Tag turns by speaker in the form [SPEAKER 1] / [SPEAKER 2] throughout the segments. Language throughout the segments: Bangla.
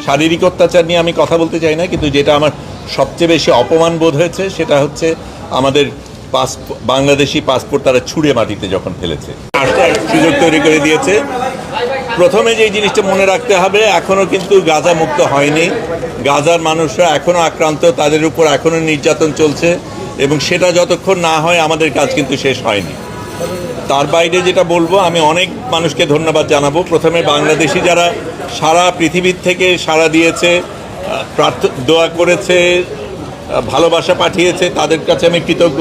[SPEAKER 1] শারীরিক অত্যাচার নিয়ে আমি কথা বলতে চাই না, কিন্তু যেটা আমার সবচেয়ে বেশি অপমান বোধ হয়েছে সেটা হচ্ছে আমাদের বাংলাদেশি পাসপোর্ট তারা ছুঁড়ে মাটিতে যখন ফেলেছে, সুযোগ তৈরি করে দিয়েছে। প্রথমে যেই জিনিসটা মনে রাখতে হবে, এখনও কিন্তু গাজা মুক্ত হয়নি। গাজার মানুষরা এখনও আক্রান্ত, তাদের উপর এখনও নির্যাতন চলছে, এবং সেটা যতক্ষণ না হয় আমাদের কাজ কিন্তু শেষ হয়নি। তার বাইরে যেটা বলবো, আমি অনেক মানুষকে ধন্যবাদ জানাবো। প্রথমে বাংলাদেশি যারা সারা পৃথিবীর থেকে সাড়া দিয়েছে, দোয়া করেছে, ভালোবাসা পাঠিয়েছে, তাদের কাছে আমি কৃতজ্ঞ।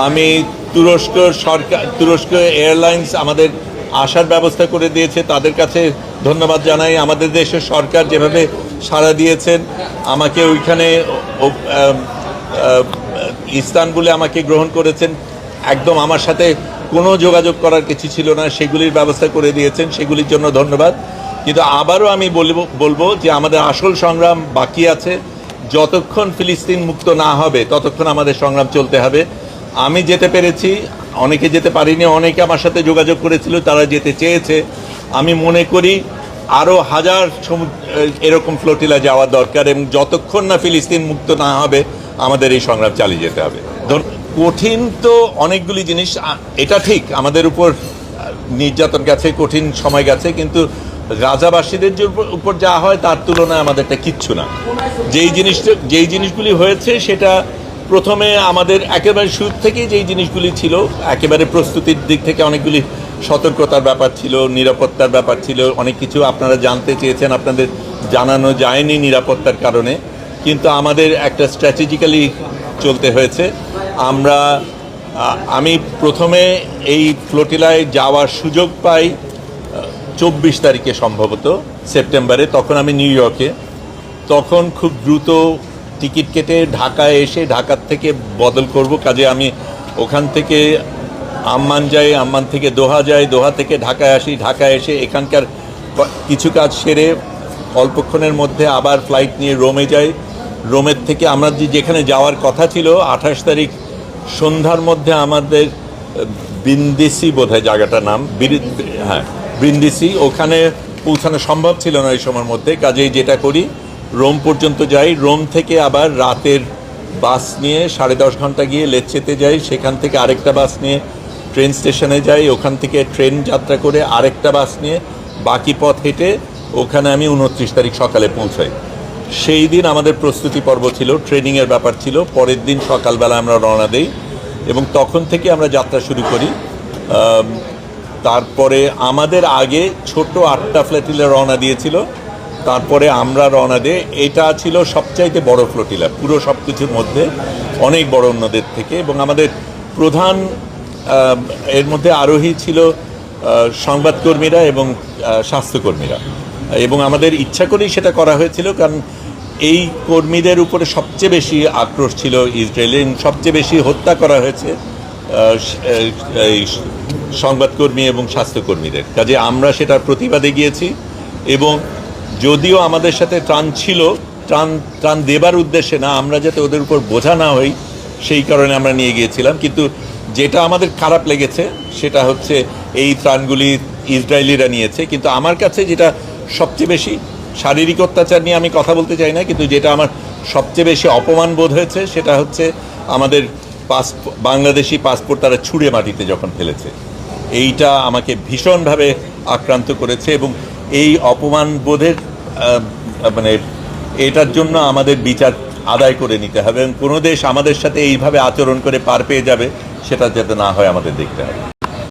[SPEAKER 1] আমি তুরস্ক এয়ারলাইন্স আমাদের আসার ব্যবস্থা করে দিয়েছে, তাদের কাছে ধন্যবাদ জানাই। আমাদের দেশের সরকার যেভাবে সাড়া দিয়েছেন, আমাকে ওইখানে ইস্তানবুলে আমাকে গ্রহণ করেছেন, একদম আমার সাথে কোনো যোগাযোগ করার কিছু ছিল না, সেগুলির ব্যবস্থা করে দিয়েছেন, সেগুলির জন্য ধন্যবাদ। কিন্তু আবারও আমি বলবো যে আমাদের আসল সংগ্রাম বাকি আছে। যতক্ষণ ফিলিস্তিন মুক্ত না হবে ততক্ষণ আমাদের সংগ্রাম চলতে হবে। আমি যেতে পেরেছি, অনেকে যেতে পারিনি, অনেকে আমার সাথে যোগাযোগ করেছিল, তারা যেতে চেয়েছে। আমি মনে করি আরও হাজার এরকম ফ্লোটিলা যাওয়া দরকার, এবং যতক্ষণ না ফিলিস্তিন মুক্ত না হবে আমাদের এই সংগ্রাম চালিয়ে যেতে হবে। কঠিন তো অনেকগুলি জিনিস, এটা ঠিক আমাদের উপর নির্যাতন গেছে, কঠিন সময় গেছে, কিন্তু গাজাবাসীদের উপর যা হয় তার তুলনায় আমাদেরটা কিচ্ছু না। যেই জিনিসগুলি হয়েছে সেটা প্রথমে আমাদের একেবারে শুরু থেকেই যেই জিনিসগুলি ছিল, একেবারে প্রস্তুতির দিক থেকে অনেকগুলি সতর্কতার ব্যাপার ছিল, নিরাপত্তার ব্যাপার ছিল, অনেক কিছু আপনারা জানতে চেয়েছেন, আপনাদের জানানো যায়নি নিরাপত্তার কারণে, কিন্তু আমাদের একটা স্ট্র্যাটেজিক্যালি চলতে হয়েছে। আমি প্রথমে এই ফ্লোটিলায় যাওয়ার সুযোগ পাই 24 তারিখে, সম্ভবত সেপ্টেম্বরে। তখন আমি নিউ ইয়র্কে, তখন খুব দ্রুত টিকিট কেটে ঢাকায় এসে ঢাকার থেকে বদল করব, কাজে আমি ওখান থেকে আম্মান যাই, আম্মান থেকে দোহা যাই, দোহা থেকে ঢাকায় আসি, ঢাকায় এসে এখানকার কিছু কাজ সেরে অল্পক্ষণের মধ্যে আবার ফ্লাইট নিয়ে রোমে যাই। রোমের থেকে আমরা যেখানে যাওয়ার কথা ছিল 28 তারিখ সন্ধ্যার মধ্যে আমাদের ব্রিন্দিসি বোধহয় জায়গাটার নাম, হ্যাঁ ব্রিন্দিসি, ওখানে পৌঁছানো সম্ভব ছিল না এই সময়ের মধ্যে। কাজেই যেটা করি, রোম পর্যন্ত যাই, রোম থেকে আবার রাতের বাস নিয়ে 10.5 ঘন্টা গিয়ে লেচ্ছেতে যাই, সেখান থেকে আরেকটা বাস নিয়ে ট্রেন স্টেশনে যাই, ওখান থেকে ট্রেন যাত্রা করে আরেকটা বাস নিয়ে বাকি পথ হেঁটে ওখানে আমি 29 তারিখ সকালে পৌঁছাই। সেই দিন আমাদের প্রস্তুতি পর্ব ছিল, ট্রেনিংয়ের ব্যাপার ছিল। পরের দিন সকালবেলা আমরা রওনা দেই এবং তখন থেকে আমরা যাত্রা শুরু করি। তারপরে আমাদের আগে ছোট 8টা ফ্লোটিলা রওনা দিয়েছিল, তারপরে আমরা রওনা দিই। এটা ছিল সবচাইতে বড় ফ্লোটিলা পুরো সব কিছুর মধ্যে, অনেক বড় অন্যদের থেকে। এবং আমাদের প্রধান এর মধ্যে আরোহী ছিল সংবাদকর্মীরা এবং স্বাস্থ্যকর্মীরা, এবং আমাদের ইচ্ছা করেই সেটা করা হয়েছিল, কারণ এই কর্মীদের উপরে সবচেয়ে বেশি আক্রোশ ছিল ইসরায়েলের, সবচেয়ে বেশি হত্যা করা হয়েছে এই সংবাদকর্মী এবং স্বাস্থ্যকর্মীদের। কাজে আমরা সেটার প্রতিবাদে গিয়েছি, এবং যদিও আমাদের সাথে ত্রাণ ছিল, ত্রাণ দেবার উদ্দেশ্যে না, আমরা যাতে ওদের উপর বোঝা না হই সেই কারণে আমরা নিয়ে গিয়েছিলাম। কিন্তু যেটা আমাদের খারাপ লেগেছে সেটা হচ্ছে এই ত্রাণগুলি ইসরায়েলিরা নিয়েছে। কিন্তু আমার কাছে যেটা সবচেয়ে বেশি, শারীরিক অত্যাচার নিয়ে আমি কথা বলতে চাই না, কিন্তু যেটা আমার সবচেয়ে বেশি অপমান বোধ হয়েছে সেটা হচ্ছে আমাদের বাংলাদেশি পাসপোর্ট তারা ছুঁড়ে মাটিতে যখন ফেলেছে। এইটা আমাকে ভীষণভাবে আক্রান্ত করেছে, এবং এই অপমান বোধের এটার জন্য আমাদের বিচার আদায় করে নিতে হবে, এবং কোনো দেশ আমাদের সাথে এইভাবে আচরণ করে পার পেয়ে যাবে সেটা যাতে না হয় আমাদের দেখতে হবে।